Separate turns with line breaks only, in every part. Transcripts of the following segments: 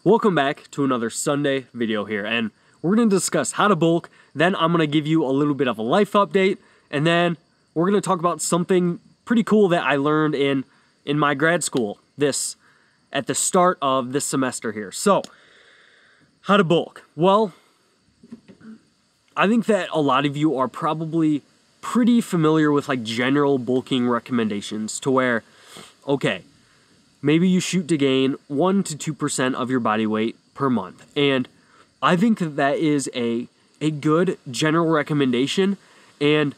Welcome back to another Sunday video here, and we're going to discuss how to bulk, then I'm going to give you a little bit of a life update, and then we're going to talk about something pretty cool that I learned in my grad school at the start of this semester here. So, how to bulk? Well, I think that a lot of you are probably pretty familiar with like general bulking recommendations to where, okay, maybe you shoot to gain 1 to 2% of your body weight per month. And I think that is a good general recommendation. And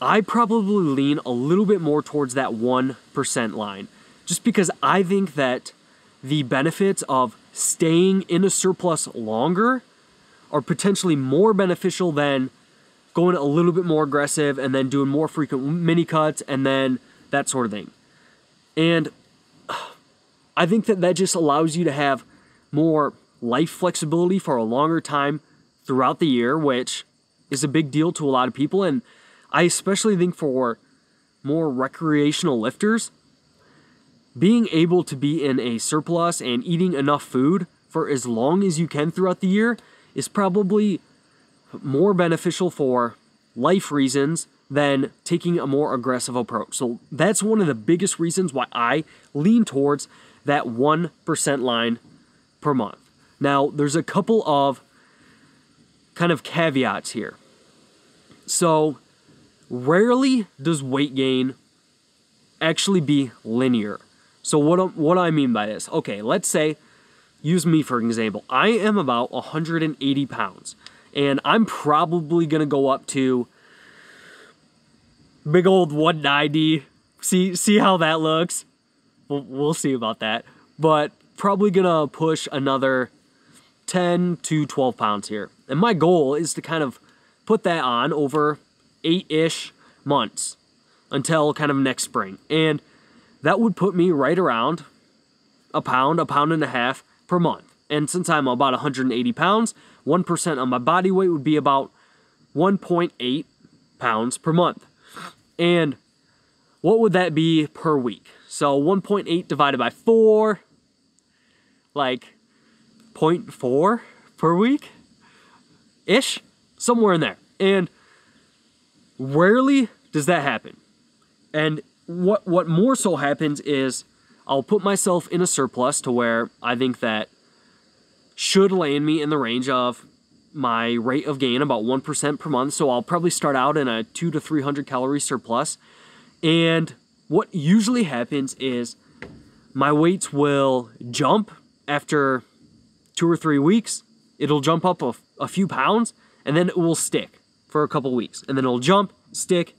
I probably lean a little bit more towards that 1% line. Just because I think that the benefits of staying in a surplus longer are potentially more beneficial than going a little bit more aggressive and then doing more frequent mini cuts and then that sort of thing. And I think that just allows you to have more life flexibility for a longer time throughout the year, which is a big deal to a lot of people. And I especially think for more recreational lifters, being able to be in a surplus and eating enough food for as long as you can throughout the year is probably more beneficial for life reasons than taking a more aggressive approach. So that's one of the biggest reasons why I lean towards that 1% line per month. Now, there's a couple of kind of caveats here. So, rarely does weight gain actually be linear. So what I mean by this, okay, let's say, use me for example. I am about 180 pounds, and I'm probably going to go up to big old 190. See how that looks? We'll see about that. But probably going to push another 10 to 12 pounds here. And my goal is to kind of put that on over 8-ish months until kind of next spring. And that would put me right around a pound and a half per month. And since I'm about 180 pounds, 1% of my body weight would be about 1.8 pounds per month. And what would that be per week? So 1.8 divided by 4, like 0.4 per week-ish, somewhere in there. And rarely does that happen. And what more so happens is I'll put myself in a surplus to where I think that should land me in the range of my rate of gain, about 1% per month. So I'll probably start out in a 200 to 300 calorie surplus. And what usually happens is my weights will jump after 2 or 3 weeks. It'll jump up a few pounds, and then it will stick for a couple weeks. And then it'll jump, stick,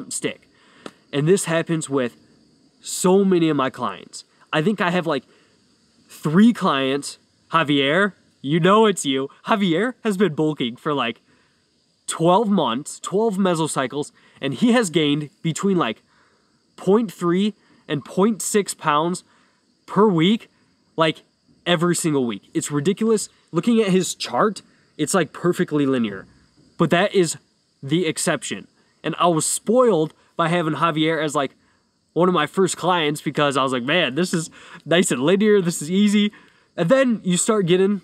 stick. And this happens with so many of my clients. I think I have like 3 clients. Javier, you know it's you. Javier has been bulking for like 12 months, 12 mesocycles, and he has gained between like 0.3 and 0.6 pounds per week, like every single week. It's ridiculous. Looking at his chart, it's like perfectly linear. But that is the exception. And I was spoiled by having Javier as like one of my first clients because I was like, man, this is nice and linear. This is easy. And then you start getting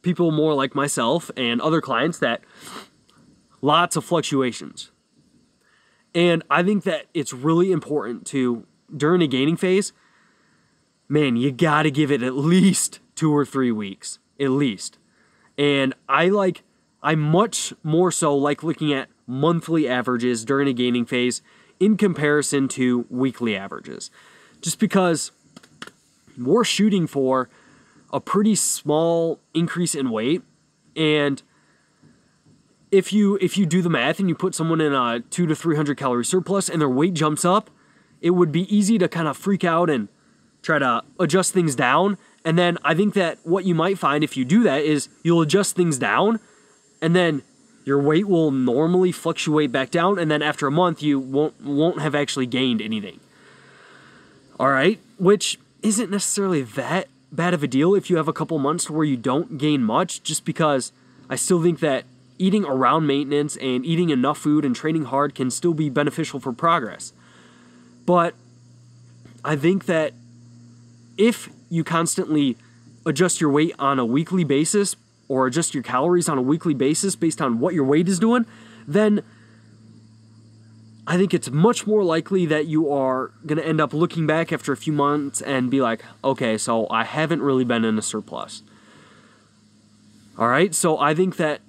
people more like myself and other clients that lots of fluctuations. And I think that it's really important to, during a gaining phase, man, you got to give it at least 2 or 3 weeks, at least. And I much more so like looking at monthly averages during a gaining phase in comparison to weekly averages. Just because we're shooting for a pretty small increase in weight, and if you do the math and you put someone in a 200 to 300 calorie surplus and their weight jumps up, it would be easy to kind of freak out and try to adjust things down. And then I think that what you might find if you do that is you'll adjust things down, and then your weight will normally fluctuate back down, and then after a month you won't have actually gained anything. All right, which isn't necessarily that bad of a deal if you have a couple months where you don't gain much, just because I still think that eating around maintenance and eating enough food and training hard can still be beneficial for progress. But I think that if you constantly adjust your weight on a weekly basis or adjust your calories on a weekly basis based on what your weight is doing, then I think it's much more likely that you are going to end up looking back after a few months and be like, okay, so I haven't really been in a surplus. All right, so I think that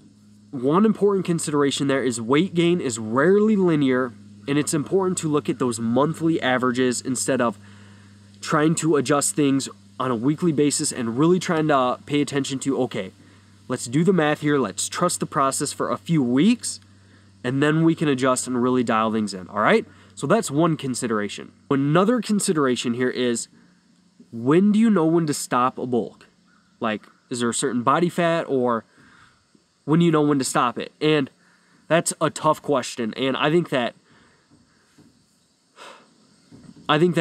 one important consideration there is weight gain is rarely linear, and it's important to look at those monthly averages instead of trying to adjust things on a weekly basis and really trying to pay attention to, okay, let's do the math here, let's trust the process for a few weeks, and then we can adjust and really dial things in, all right? So that's one consideration. Another consideration here is, when do you know when to stop a bulk? Like, is there a certain body fat, or when do you know when to stop it? And that's a tough question, and I think that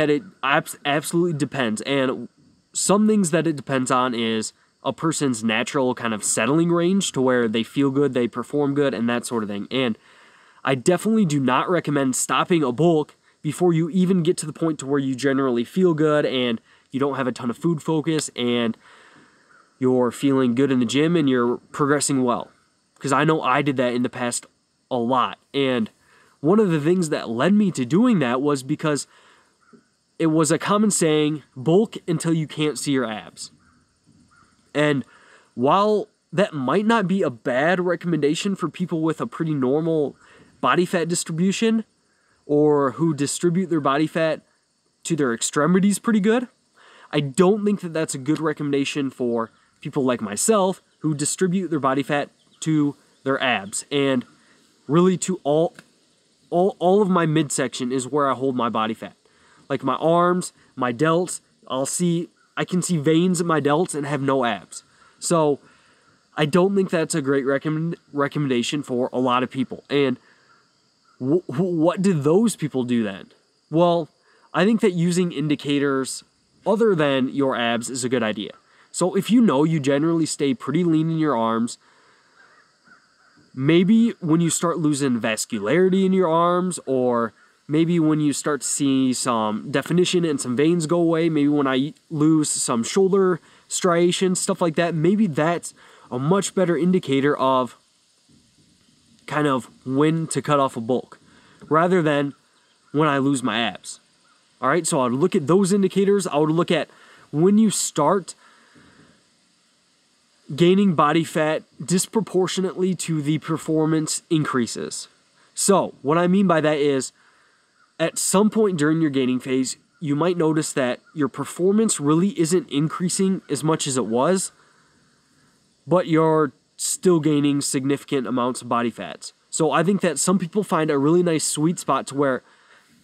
it absolutely depends. And some things that it depends on is a person's natural kind of settling range to where they feel good, they perform good, and that sort of thing. And I definitely do not recommend stopping a bulk before you even get to the point to where you generally feel good and you don't have a ton of food focus and you're feeling good in the gym and you're progressing well. Because I know I did that in the past a lot. And one of the things that led me to doing that was because it was a common saying, bulk until you can't see your abs. And while that might not be a bad recommendation for people with a pretty normal body fat distribution or who distribute their body fat to their extremities pretty good, I don't think that that's a good recommendation for people like myself who distribute their body fat to their abs. And really to all of my midsection is where I hold my body fat. Like my arms, my delts, I can see veins in my delts and have no abs. So I don't think that's a great recommendation for a lot of people. And what do those people do then? Well, I think that using indicators other than your abs is a good idea. So if you know you generally stay pretty lean in your arms, maybe when you start losing vascularity in your arms, or maybe when you start to see some definition and some veins go away, maybe when I lose some shoulder striations, stuff like that, maybe that's a much better indicator of kind of when to cut off a bulk rather than when I lose my abs. All right, so I would look at those indicators. I would look at when you start gaining body fat disproportionately to the performance increases. So what I mean by that is, at some point during your gaining phase, you might notice that your performance really isn't increasing as much as it was, but you're still gaining significant amounts of body fats. So I think that some people find a really nice sweet spot to where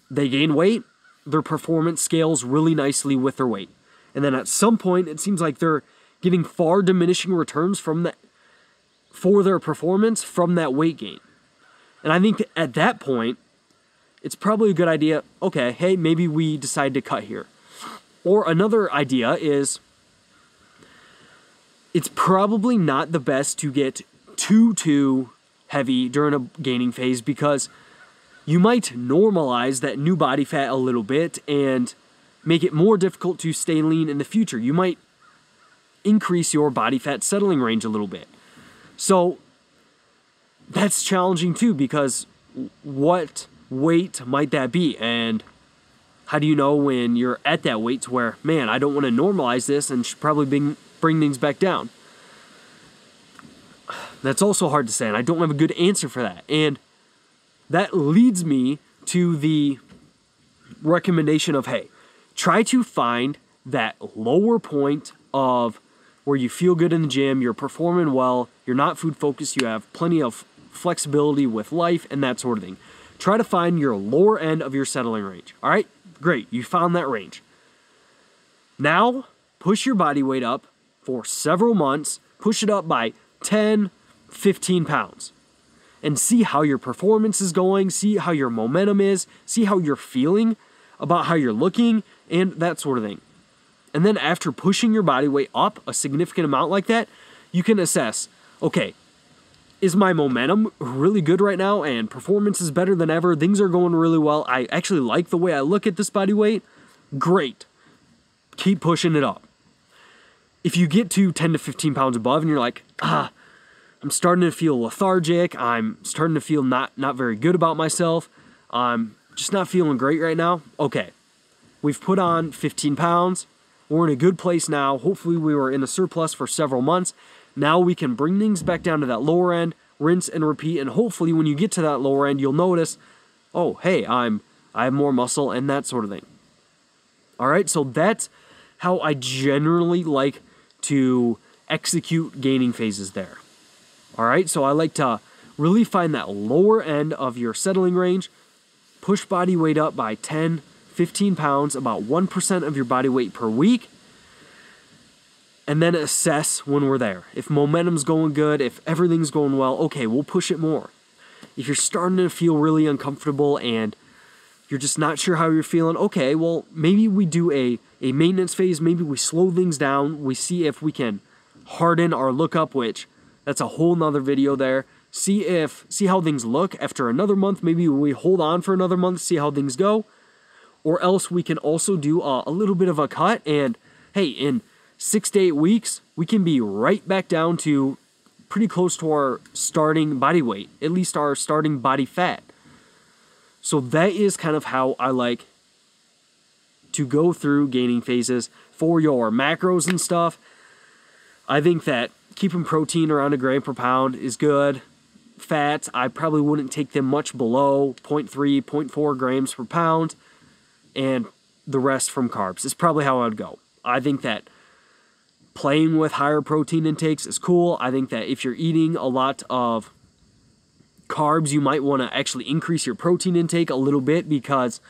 they gain weight, their performance scales really nicely with their weight. And then at some point, it seems like they're getting far diminishing returns for their performance from that weight gain. And I think at that point, it's probably a good idea, okay, hey, maybe we decide to cut here. Or another idea is, it's probably not the best to get too heavy during a gaining phase, because you might normalize that new body fat a little bit and make it more difficult to stay lean in the future. You might increase your body fat settling range a little bit. So that's challenging too, because what weight might that be? And how do you know when you're at that weight to where, man, I don't want to normalize this and should probably bring things back down? That's also hard to say, and I don't have a good answer for that. And that leads me to the recommendation of, hey, try to find that lower point of where you feel good in the gym, you're performing well, you're not food focused, you have plenty of flexibility with life and that sort of thing. Try to find your lower end of your settling range. All right, great, you found that range. Now, push your body weight up for several months, push it up by 10, 15 pounds, and see how your performance is going, see how your momentum is, see how you're feeling about how you're looking, and that sort of thing. And then after pushing your body weight up a significant amount like that, you can assess, okay, is my momentum really good right now and performance is better than ever? Things are going really well. I actually like the way I look at this body weight. Great. Keep pushing it up. if you get to 10 to 15 pounds above and you're like, I'm starting to feel lethargic, I'm starting to feel not very good about myself, I'm just not feeling great right now, okay. We've put on 15 pounds, we're in a good place now, hopefully we were in a surplus for several months, now we can bring things back down to that lower end, rinse and repeat, and hopefully when you get to that lower end, you'll notice, oh, hey, I have more muscle and that sort of thing. All right, so that's how I generally like to execute gaining phases there. All right, so I like to really find that lower end of your settling range, push body weight up by 10, 15 pounds, about 1% of your body weight per week, and then assess when we're there. If momentum's going good, if everything's going well, okay, we'll push it more. If you're starting to feel really uncomfortable and you're just not sure how you're feeling, okay, well, maybe we do a maintenance phase, maybe we slow things down, we see if we can harden our lookup, which that's a whole nother video there. See how things look after another month, maybe we hold on for another month, see how things go, or else we can also do a little bit of a cut, and hey, in 6 to 8 weeks, we can be right back down to pretty close to our starting body weight, at least our starting body fat. So that is kind of how I like to go through gaining phases for your macros and stuff. I think that keeping protein around 1 gram per pound is good. Fats, I probably wouldn't take them much below 0.3, 0.4 grams per pound, and the rest from carbs is probably how I would go. I think that playing with higher protein intakes is cool. I think that if you're eating a lot of carbs, you might want to actually increase your protein intake a little bit because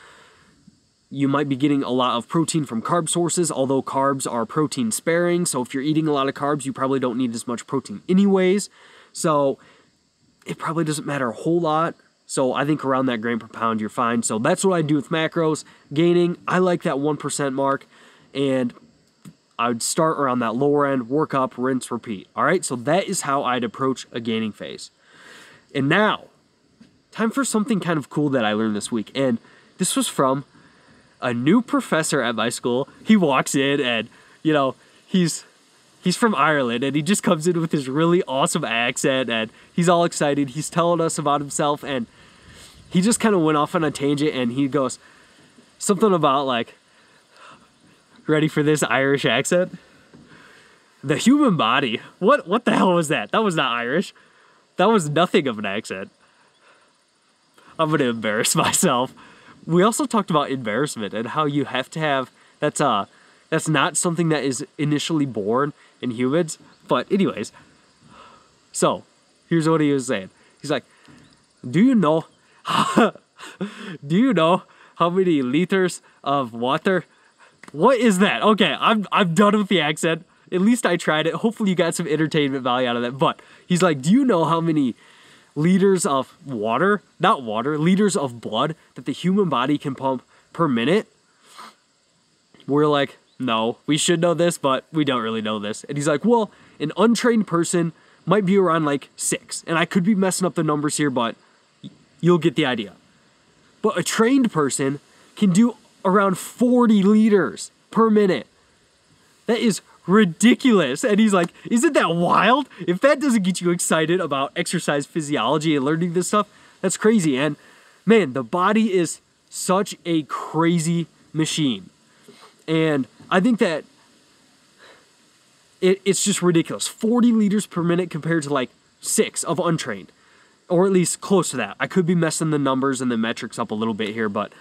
you might be getting a lot of protein from carb sources, although carbs are protein sparing. So if you're eating a lot of carbs, you probably don't need as much protein anyways. So it probably doesn't matter a whole lot. So I think around that gram per pound, you're fine. So that's what I do with macros. Gaining, I like that 1% mark, and I would start around that lower end, work up, rinse, repeat. All right, so that is how I'd approach a gaining phase. And now, time for something kind of cool that I learned this week. And this was from a new professor at my school. He walks in and, you know, he's from Ireland, and he just comes in with his really awesome accent, and he's all excited. He's telling us about himself, and he just kind of went off on a tangent, and he goes something about, like, ready for this Irish accent? The human body. What the hell was that? That was not Irish. That was nothing of an accent. I'm going to embarrass myself. We also talked about embarrassment and how you have to have, that's not something that is initially born in humans. But anyways, so here's what he was saying. He's like, do you know how many liters of water? What is that? Okay, I'm done with the accent. At least I tried it. Hopefully you got some entertainment value out of that. But he's like, do you know how many liters of water, not water, liters of blood that the human body can pump per minute? We're like, no, we should know this, but we don't really know this. And he's like, well, an untrained person might be around like 6. And I could be messing up the numbers here, but you'll get the idea. But a trained person can do around 40 liters per minute. That is ridiculous. And he's like, isn't that wild? If that doesn't get you excited about exercise physiology and learning this stuff, that's crazy. And man, the body is such a crazy machine. And I think that it's just ridiculous. 40 liters per minute compared to like 6 of untrained, or at least close to that. I could be messing the numbers and the metrics up a little bit here, but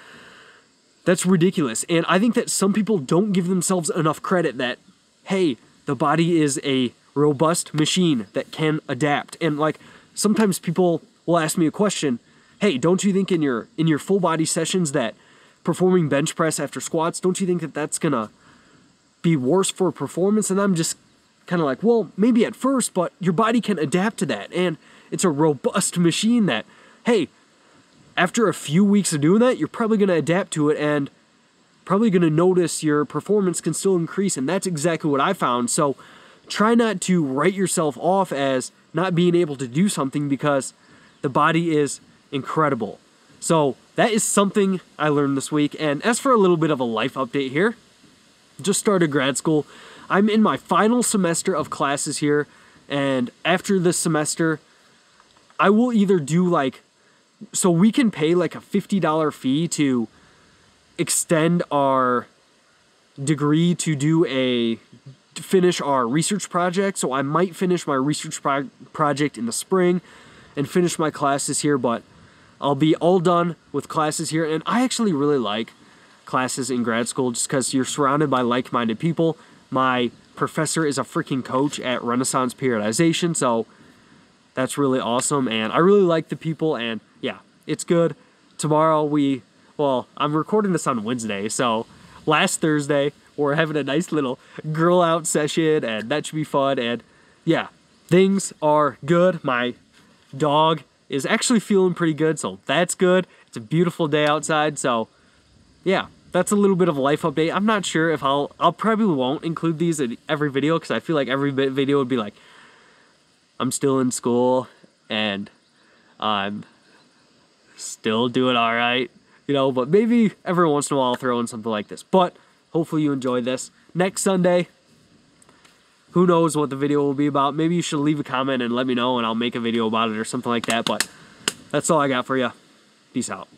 that's ridiculous. And I think that some people don't give themselves enough credit that, hey, the body is a robust machine that can adapt. And like sometimes people will ask me a question, hey, don't you think in your full body sessions that performing bench press after squats, don't you think that that's gonna be worse for performance? And I'm just kind of like, well, maybe at first, but your body can adapt to that. And it's a robust machine that, hey, after a few weeks of doing that, you're probably going to adapt to it and probably going to notice your performance can still increase. And that's exactly what I found. So try not to write yourself off as not being able to do something, because the body is incredible. So that is something I learned this week. And as for a little bit of a life update here, just started grad school. I'm in my final semester of classes here, and after this semester, I will either do like, so we can pay like a $50 fee to extend our degree to finish our research project. So I might finish my research project in the spring and finish my classes here, but I'll be all done with classes here. And I actually really like classes in grad school just because you're surrounded by like-minded people. My professor is a freaking coach at Renaissance Periodization, so that's really awesome, and I really like the people, and yeah, it's good. Tomorrow I'm recording this on Wednesday, so last Thursday, we're having a nice little girl out session, and that should be fun, and yeah, things are good. My dog is actually feeling pretty good, so that's good. It's a beautiful day outside, so yeah, that's a little bit of a life update. I'm not sure if I'll probably won't include these in every video, because I feel like every video would be like, I'm still in school, and I'm still doing all right, you know, but maybe every once in a while I'll throw in something like this. But hopefully you enjoyed this. Next Sunday, who knows what the video will be about. Maybe you should leave a comment and let me know, and I'll make a video about it or something like that. But that's all I got for you. Peace out.